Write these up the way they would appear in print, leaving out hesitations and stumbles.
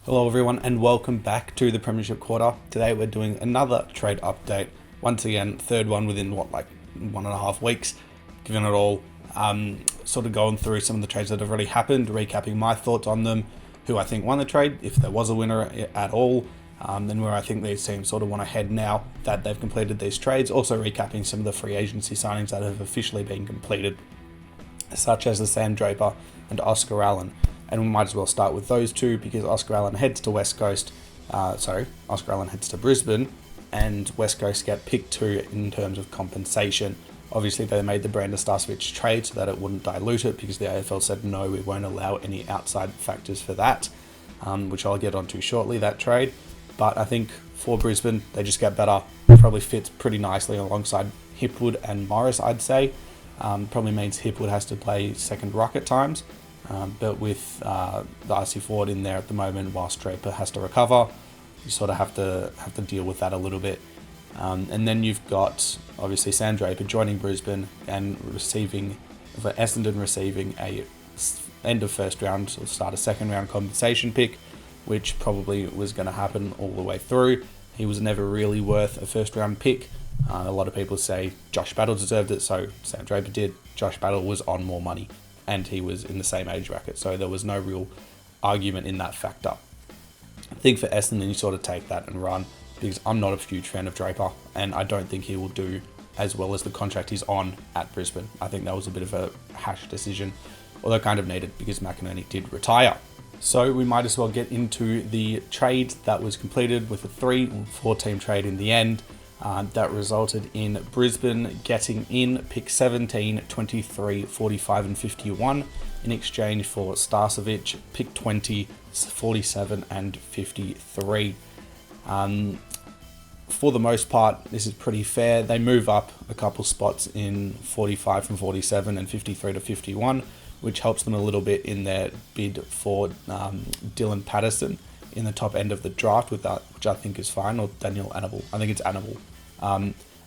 Hello everyone and welcome back to the Premiership quarter. Today we're doing another trade update. Once again, third one within 1.5 weeks. Given it all, sort of going through some of the trades that have already happened, recapping my thoughts on them, who I think won the trade, if there was a winner at all, then where I think these teams sort of want to head now that they've completed these trades. Also recapping some of the free agency signings that have officially been completed, such as the Sam Draper and Oscar Allen. And we might as well start with those two because Oscar Allen heads to Oscar Allen heads to Brisbane, and West Coast get pick 2 in terms of compensation. Obviously, they made the Brandon Starcevich trade so that it wouldn't dilute it because the AFL said no, we won't allow any outside factors for that, which I'll get onto shortly, that trade. But I think for Brisbane, they just get better. Probably fits pretty nicely alongside Hipwood and Morris, I'd say. Probably means Hipwood has to play second ruck at times. But with the RC forward in there at the moment, whilst Draper has to recover, you sort of have to deal with that a little bit. And then you've got obviously Sam Draper joining Brisbane and for Essendon receiving a end of first round or start of second round compensation pick, which probably was going to happen all the way through. He was never really worth a first round pick. A lot of people say Josh Battle deserved it, so Sam Draper did. Josh Battle was on more money, and he was in the same age bracket, so there was no real argument in that factor. I think for Essendon, you sort of take that and run, because I'm not a huge fan of Draper, and I don't think he will do as well as the contract he's on at Brisbane. I think that was a bit of a hash decision, although kind of needed because McInerney did retire. So we might as well get into the trade that was completed with a 3-4 team trade in the end. That resulted in Brisbane getting in pick 17, 23, 45 and 51 in exchange for Starcevich, pick 20, 47 and 53. For the most part, this is pretty fair. They move up a couple spots in 45 from 47 and 53 to 51, which helps them a little bit in their bid for Dylan Patterson in the top end of the draft with that, which I think is fine, or Daniel Annable. I think it's Annable.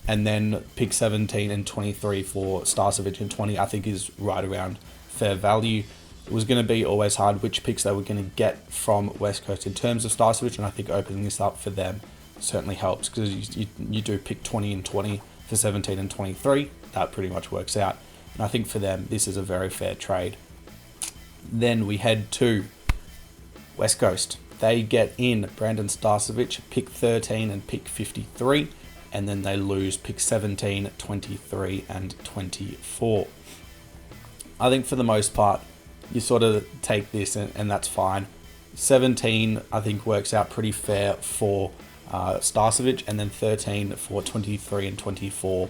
And then pick 17 and 23 for Starcevich and 20, I think is right around fair value. It was going to be always hard which picks they were going to get from West Coast in terms of Starcevich, and I think opening this up for them certainly helps because you do pick 20 and 20 for 17 and 23. That pretty much works out. And I think for them, this is a very fair trade. Then we head to West Coast. They get in Brandon Starcevich, pick 13 and pick 53. And then they lose pick 17, 23 and 24. I think for the most part, you sort of take this and that's fine. 17, I think, works out pretty fair for Starcevich, and then 13 for 23 and 24.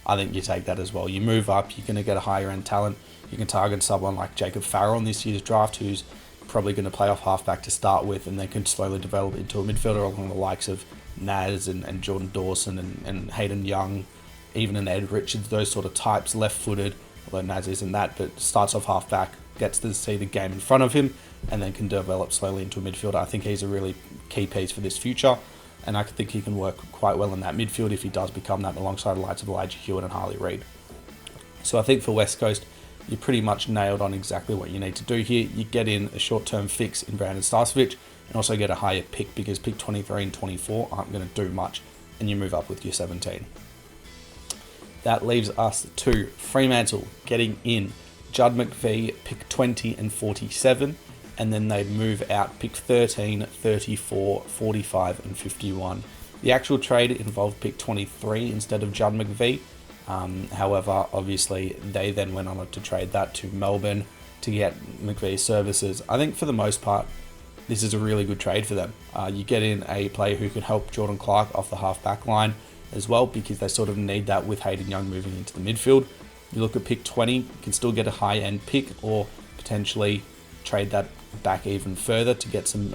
I think you take that as well. You move up, you're going to get a higher end talent. You can target someone like Jacob Farrell in this year's draft, who's probably going to play off halfback to start with, and they can slowly develop into a midfielder along the likes of Naz and Jordan Dawson and Hayden Young, even an Ed Richards, those sort of types, left-footed, although Naz isn't that, but starts off halfback, gets to see the game in front of him, and then can develop slowly into a midfielder. I think he's a really key piece for this future, and I think he can work quite well in that midfield if he does become that alongside the likes of Elijah Hewitt and Harley Reid. So I think for West Coast, you're pretty much nailed on exactly what you need to do here. You get in a short-term fix in Brandon Starcevich, and also get a higher pick because pick 23 and 24 aren't going to do much, and you move up with your 17. That leaves us to Fremantle getting in Judd McVee, pick 20 and 47, and then they move out pick 13, 34, 45 and 51. The actual trade involved pick 23 instead of Judd McVee. However, obviously, they then went on to trade that to Melbourne to get McVee's services. I think for the most part, this is a really good trade for them. You get in a player who can help Jordan Clark off the half-back line as well, because they sort of need that with Hayden Young moving into the midfield. You look at pick 20, you can still get a high-end pick or potentially trade that back even further to get some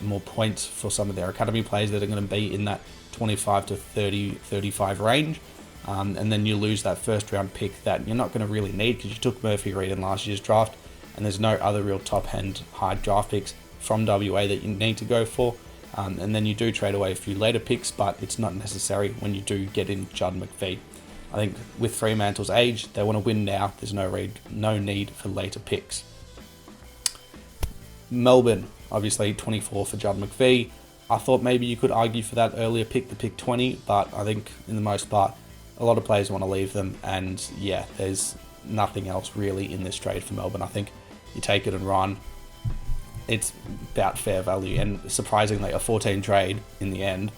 more points for some of their academy players that are going to be in that 25 to 30, 35 range. And then you lose that first-round pick that you're not going to really need because you took Murphy Reid in last year's draft, and there's no other real top-end high draft picks from WA that you need to go for. And then you do trade away a few later picks, but it's not necessary when you do get in Judd McVee. I think with Fremantle's age, they want to win now. There's no need for later picks. Melbourne obviously 24 for Judd McVie. I thought maybe you could argue for that earlier pick, the pick 20, but I think in the most part, a lot of players want to leave them, and yeah, there's nothing else really in this trade for Melbourne. I think you take it and run. It's about fair value, and surprisingly, a 14 trade in the end,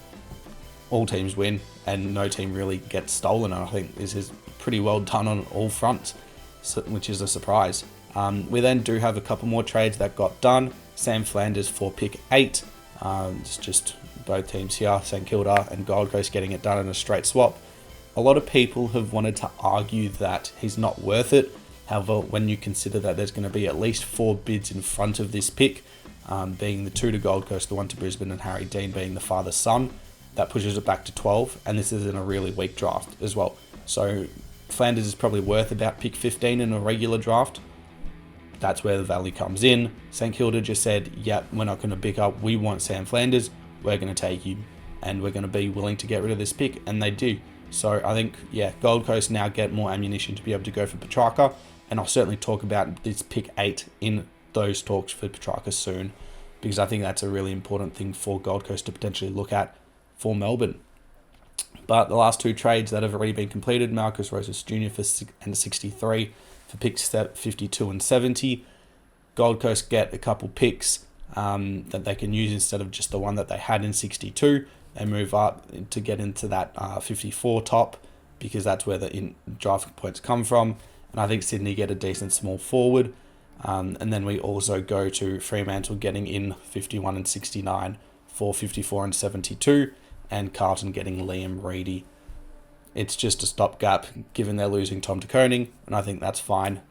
all teams win, and no team really gets stolen, and I think this is pretty well done on all fronts, which is a surprise. We then do have a couple more trades that got done. Sam Flanders for pick 8. It's just both teams here, St Kilda and Gold Coast, getting it done in a straight swap. A lot of people have wanted to argue that he's not worth it. However, when you consider that there's going to be at least 4 bids in front of this pick, being the 2 to Gold Coast, the 1 to Brisbane, and Harry Dean being the father-son, that pushes it back to 12, and this is in a really weak draft as well. So Flanders is probably worth about pick 15 in a regular draft. That's where the value comes in. St Kilda just said, yep, we're not going to pick up. We want Sam Flanders. We're going to take you, and we're going to be willing to get rid of this pick, and they do. So I think, yeah, Gold Coast now get more ammunition to be able to go for Petracca, and I'll certainly talk about this pick 8 in those talks for Petracca soon, because I think that's a really important thing for Gold Coast to potentially look at for Melbourne. But the last 2 trades that have already been completed, Marcus Rosas Jr. for 63 for picks 52 and 70. Gold Coast get a couple picks that they can use instead of just the one that they had in 62. They move up to get into that 54 top, because that's where the draft points come from. And I think Sydney get a decent small forward. And then we also go to Fremantle getting in 51 and 69 for 54 and 72. And Carlton getting Liam Reedy. It's just a stopgap, given they're losing Tom de Koning, and I think that's fine.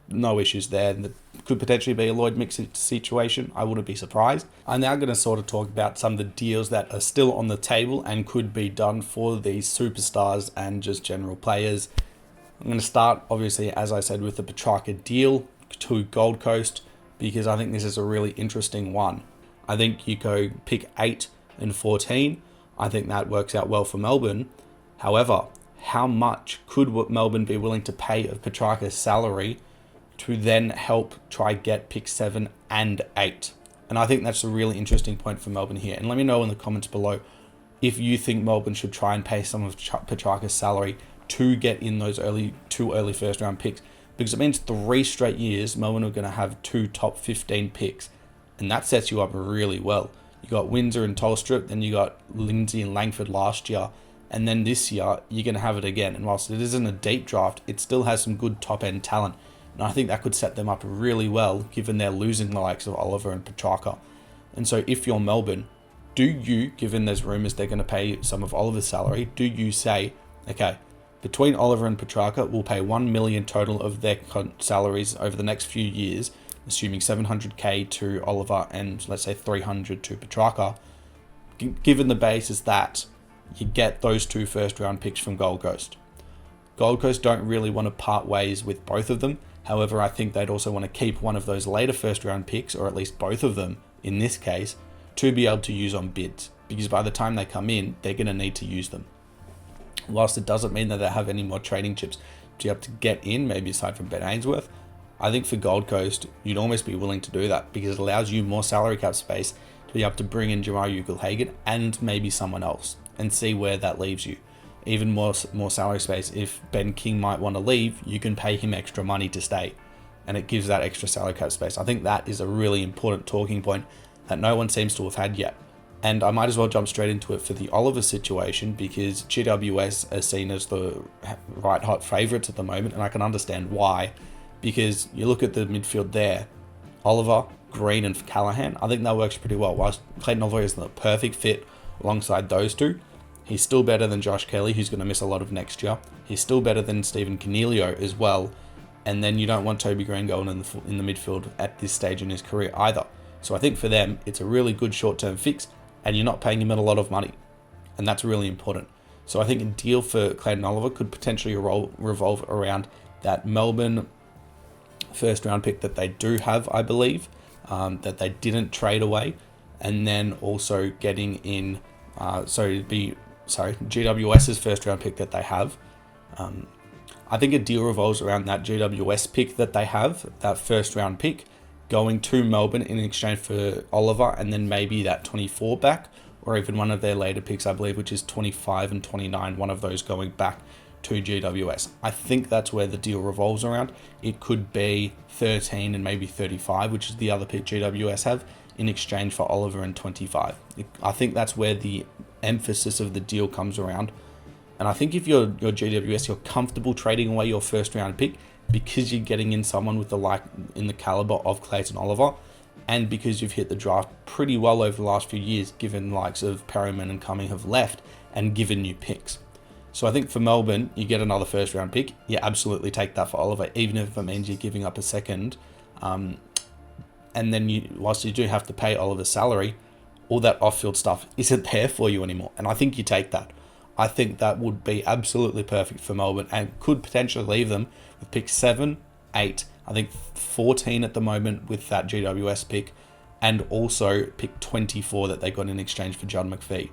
No issues there. There could potentially be a Lloyd Mix situation. I wouldn't be surprised. I'm now going to sort of talk about some of the deals that are still on the table and could be done for these superstars and just general players. I'm going to start, obviously, as I said, with the Petracca deal to Gold Coast, because I think this is a really interesting one. I think you go pick 8 and 14. I think that works out well for Melbourne. However, how much could Melbourne be willing to pay of Petracca's salary to then help try get pick 7 and 8? And I think that's a really interesting point for Melbourne here. And let me know in the comments below if you think Melbourne should try and pay some of Petracca's salary to get in those two early first round picks, because it means 3 straight years Melbourne are going to have 2 top 15 picks, and that sets you up really well. You got Windsor and Tolstrup, then you got Lindsay and Langford last year, and then this year you're going to have it again. And whilst it isn't a deep draft, it still has some good top end talent, and I think that could set them up really well, given they're losing the likes of Oliver and Petracca. And so if you're Melbourne, do you, given there's rumours they're going to pay some of Oliver's salary, do you say, okay, between Oliver and Petracca, we'll pay $1 million total of their salaries over the next few years, assuming $700K to Oliver and let's say $300 to Petracca. Given the basis that you get those 2 first round picks from Gold Coast. Gold Coast don't really want to part ways with both of them. However, I think they'd also want to keep one of those later first round picks, or at least both of them in this case, to be able to use on bids, because by the time they come in, they're going to need to use them. Whilst it doesn't mean that they have any more trading chips to be able to get in, maybe aside from Ben Ainsworth, I think for Gold Coast, you'd almost be willing to do that, because it allows you more salary cap space to be able to bring in Jamal Ugle-Hagan and maybe someone else and see where that leaves you. Even more salary space. If Ben King might want to leave, you can pay him extra money to stay, and it gives that extra salary cap space. I think that is a really important talking point that no one seems to have had yet. And I might as well jump straight into it for the Oliver situation, because GWS are seen as the right hot favourites at the moment, and I can understand why. Because you look at the midfield there, Oliver, Green and Callahan, I think that works pretty well. Whilst Clayton Oliver is the perfect fit alongside those two, he's still better than Josh Kelly, who's going to miss a lot of next year. He's still better than Stephen Cornelio as well. And then you don't want Toby Green going in the midfield at this stage in his career either. So I think for them, it's a really good short-term fix, and you're not paying him a lot of money. And that's really important. So I think a deal for Clayton Oliver could potentially revolve around that Melbourne first round pick that they do have, I believe, that they didn't trade away, and then also getting in, GWS's first round pick that they have. I think a deal revolves around that GWS pick that they have, that first round pick, going to Melbourne in exchange for Oliver and then maybe that 24 back, or even one of their later picks, I believe, which is 25 and 29, one of those going back to GWS. I think that's where the deal revolves around. It could be 13 and maybe 35, which is the other pick GWS have, in exchange for Oliver and 25. I think that's where the emphasis of the deal comes around. And I think if you're GWS, you're comfortable trading away your first round pick because you're getting in someone with in the caliber of Clayton Oliver, and because you've hit the draft pretty well over the last few years, given the likes of Perryman and Cumming have left and given you picks. So I think for Melbourne, you get another first round pick. You absolutely take that for Oliver, even if it means you're giving up a second. And then whilst you do have to pay Oliver's salary, all that off-field stuff isn't there for you anymore. And I think you take that. I think that would be absolutely perfect for Melbourne and could potentially leave them with pick 7, 8, I think 14 at the moment with that GWS pick, and also pick 24 that they got in exchange for Judd McPhee.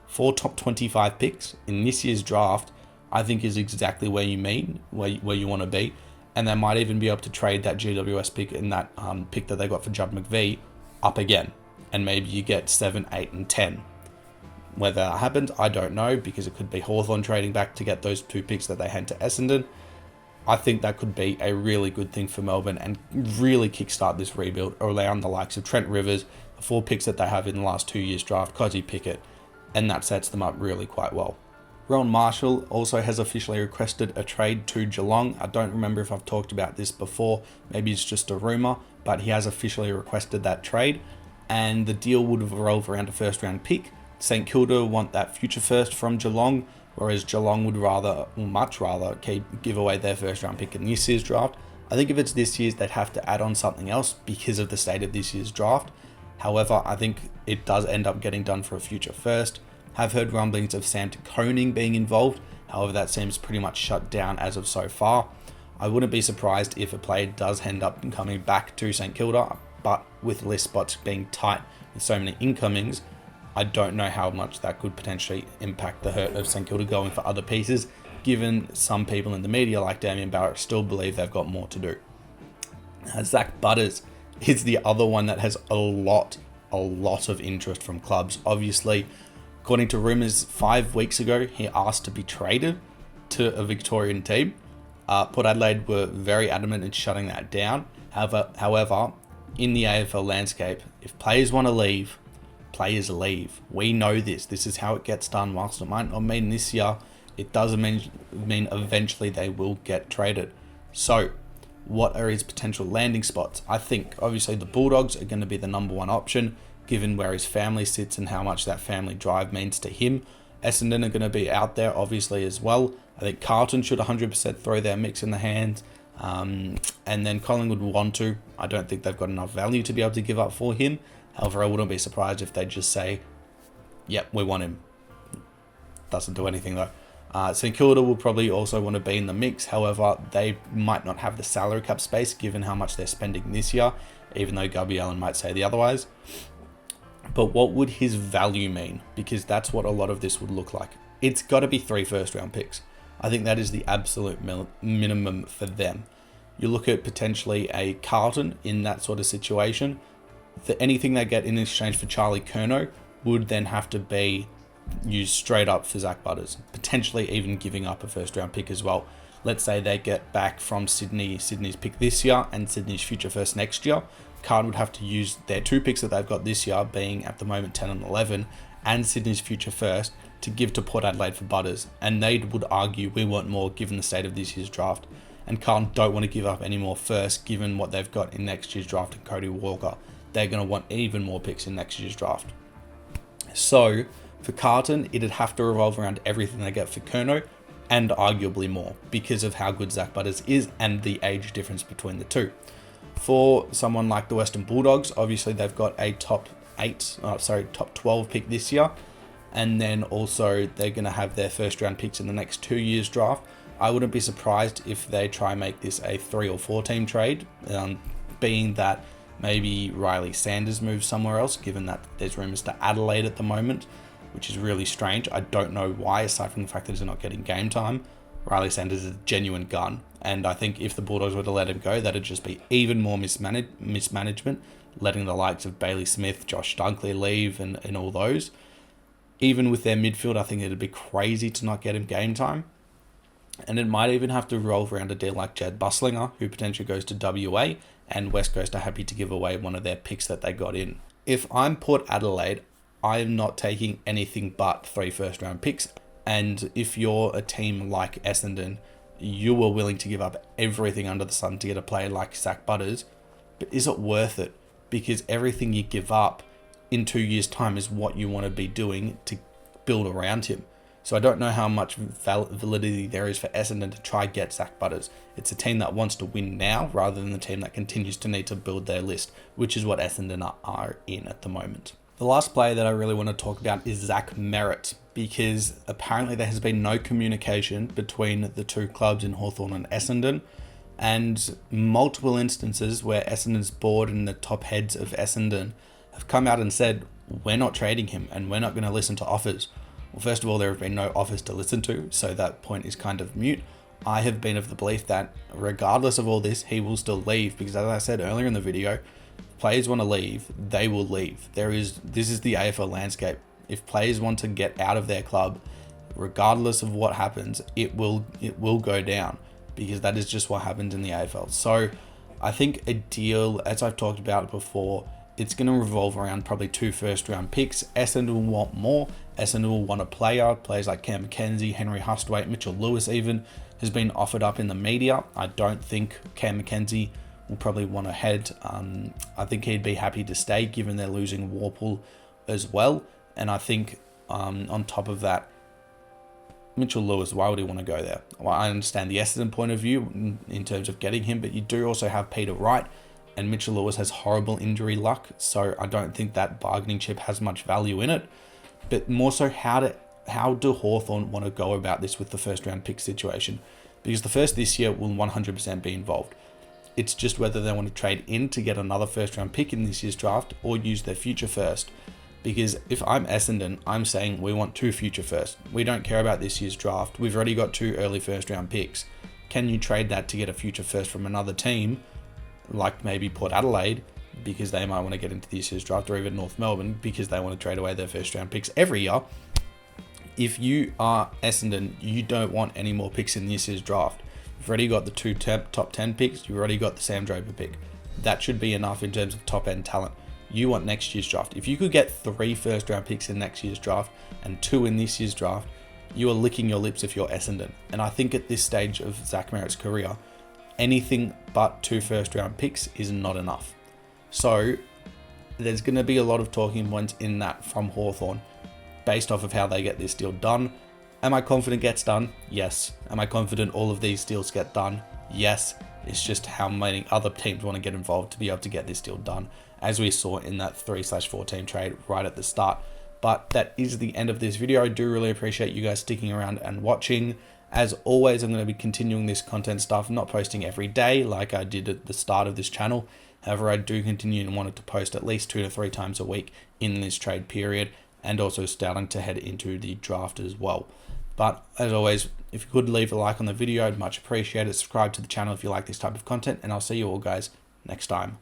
4 top 25 picks in this year's draft, I think is exactly where you want to be. And they might even be able to trade that GWS pick and that pick that they got for Judd McPhee up again. And maybe you get 7, 8, and 10. Whether that happens, I don't know, because it could be Hawthorn trading back to get those 2 picks that they had to Essendon. I think that could be a really good thing for Melbourne and really kickstart this rebuild around the likes of Trent Rivers, the 4 picks that they have in the last 2 years' draft, Cozzy Pickett, and that sets them up really quite well. Rowan Marshall also has officially requested a trade to Geelong. I don't remember if I've talked about this before. Maybe it's just a rumour, but he has officially requested that trade, and the deal would revolve around a first-round pick. St Kilda want that future first from Geelong, whereas Geelong would much rather give away their first-round pick in this year's draft. I think if it's this year's, they'd have to add on something else because of the state of this year's draft. However, I think it does end up getting done for a future first. Have heard rumblings of Sam Koning being involved. However, that seems pretty much shut down as of so far. I wouldn't be surprised if a player does end up coming back to St Kilda, but with list spots being tight with so many incomings, I don't know how much that could potentially impact the hurt of St Kilda going for other pieces, given some people in the media like Damien Barrett still believe they've got more to do. Zak Butters is the other one that has a lot of interest from clubs. Obviously, according to rumours, 5 weeks ago, he asked to be traded to a Victorian team. Port Adelaide were very adamant in shutting that down. However, in the AFL landscape, if players want to leave, players leave. We know this. This is how it gets done. Whilst it might not mean this year, it does mean eventually they will get traded. So, what are his potential landing spots? I think, obviously, the Bulldogs are going to be the number one option, given where his family sits and how much that family drive means to him. Essendon are going to be out there, obviously, as well. I think Carlton should 100% throw their mix in the hands. And then Collingwood would want to. I don't think they've got enough value to be able to give up for him. However, I wouldn't be surprised if they just say, yep, we want him. Doesn't do anything, though. St Kilda will probably also want to be in the mix. However, they might not have the salary cap space given how much they're spending this year, even though Gubby Allen might say the otherwise. But what would his value mean? Because that's what a lot of this would look like. It's got to be 3 first-round picks. I think that is the absolute minimum for them. You look at potentially a Carlton in that sort of situation. Anything they get in exchange for Charlie Curnow would then have to be used straight up for Zak Butters, potentially even giving up a first-round pick as well. Let's say they get back from Sydney's pick this year and Sydney's future first next year. Carlton would have to use their 2 picks that they've got this year, being at the moment 10 and 11, and Sydney's future first, to give to Port Adelaide for Butters. And they would argue we want more given the state of this year's draft. And Carlton don't want to give up any more first given what they've got in next year's draft and Cody Walker. They're going to want even more picks in next year's draft. So, for Carlton, it'd have to revolve around everything they get for Curnow, and arguably more, because of how good Zak Butters is and the age difference between the two. For someone like the Western Bulldogs, obviously they've got a top 12 pick this year, and then also they're going to have their first round picks in the next 2 years draft. I wouldn't be surprised if they try and make this a 3 or 4 team trade, being that maybe Riley Sanders moves somewhere else, given that there's rumours to Adelaide at the moment, which is really strange. I don't know why, aside from the fact that he's not getting game time. Riley Sanders is a genuine gun. And I think if the Bulldogs were to let him go, that'd just be even more mismanagement, letting the likes of Bailey Smith, Josh Dunkley leave and all those. Even with their midfield, I think it'd be crazy to not get him game time. And it might even have to revolve around a deal like Jed Busslinger, who potentially goes to WA, and West Coast are happy to give away one of their picks that they got in. If I'm Port Adelaide, I am not taking anything but 3 first-round picks. And if you're a team like Essendon, you are willing to give up everything under the sun to get a player like Zak Butters. But is it worth it? Because everything you give up in 2 years' time is what you want to be doing to build around him. So I don't know how much validity there is for Essendon to try get Zak Butters. It's a team that wants to win now rather than the team that continues to need to build their list, which is what Essendon are in at the moment. The last player that I really want to talk about is Zach Merrett, because apparently there has been no communication between the two clubs in Hawthorn and Essendon, and multiple instances where Essendon's board and the top heads of Essendon have come out and said, we're not trading him and we're not going to listen to offers. Well, first of all, there have been no offers to listen to, so that point is kind of mute. I have been of the belief that regardless of all this, he will still leave, because as I said earlier in the video, if players want to leave, they will leave. This is the AFL landscape. If players want to get out of their club, regardless of what happens, it will go down, because that is just what happens in the AFL. So I think a deal, as I've talked about before, it's going to revolve around probably 2 first-round picks. Essendon will want more. Essendon will want a players like Cam Mackenzie, Henry Hustwaite, Mitchell Lewis even has been offered up in the media. I don't think Cam Mackenzie will probably want to head. I think he'd be happy to stay given they're losing Warple as well. And I think on top of that, Mitchell Lewis, why would he want to go there? Well, I understand the Essendon point of view in terms of getting him, but you do also have Peter Wright, and Mitchell Lewis has horrible injury luck, so I don't think that bargaining chip has much value in it. But more so, how do Hawthorn want to go about this with the first round pick situation? Because the first this year will 100% be involved. It's just whether they want to trade in to get another first round pick in this year's draft or use their future first. Because if I'm Essendon, I'm saying we want 2 future firsts. We don't care about this year's draft. We've already got 2 early first round picks. Can you trade that to get a future first from another team, like maybe Port Adelaide, because they might want to get into this year's draft, or even North Melbourne, because they want to trade away their first round picks every year? If you are Essendon, you don't want any more picks in this year's draft. You've already got the 2 top 10 picks. You've already got the Sam Draper pick. That should be enough in terms of top end talent. You want next year's draft. If you could get 3 first round picks in next year's draft and 2 in this year's draft, you are licking your lips if you're Essendon. And I think at this stage of Zach Merrett's career, anything but 2 first round picks is not enough. So there's going to be a lot of talking points in that from Hawthorn based off of how they get this deal done. Am I confident it gets done? Yes. Am I confident all of these deals get done? Yes. It's just how many other teams want to get involved to be able to get this deal done, as we saw in that 3/4 team trade right at the start. But that is the end of this video. I do really appreciate you guys sticking around and watching. As always, I'm going to be continuing this content stuff, not posting every day like I did at the start of this channel. However, I do continue and wanted to post at least 2 to 3 times a week in this trade period, and also starting to head into the draft as well. But as always, if you could leave a like on the video, I'd much appreciate it. Subscribe to the channel if you like this type of content, and I'll see you all guys next time.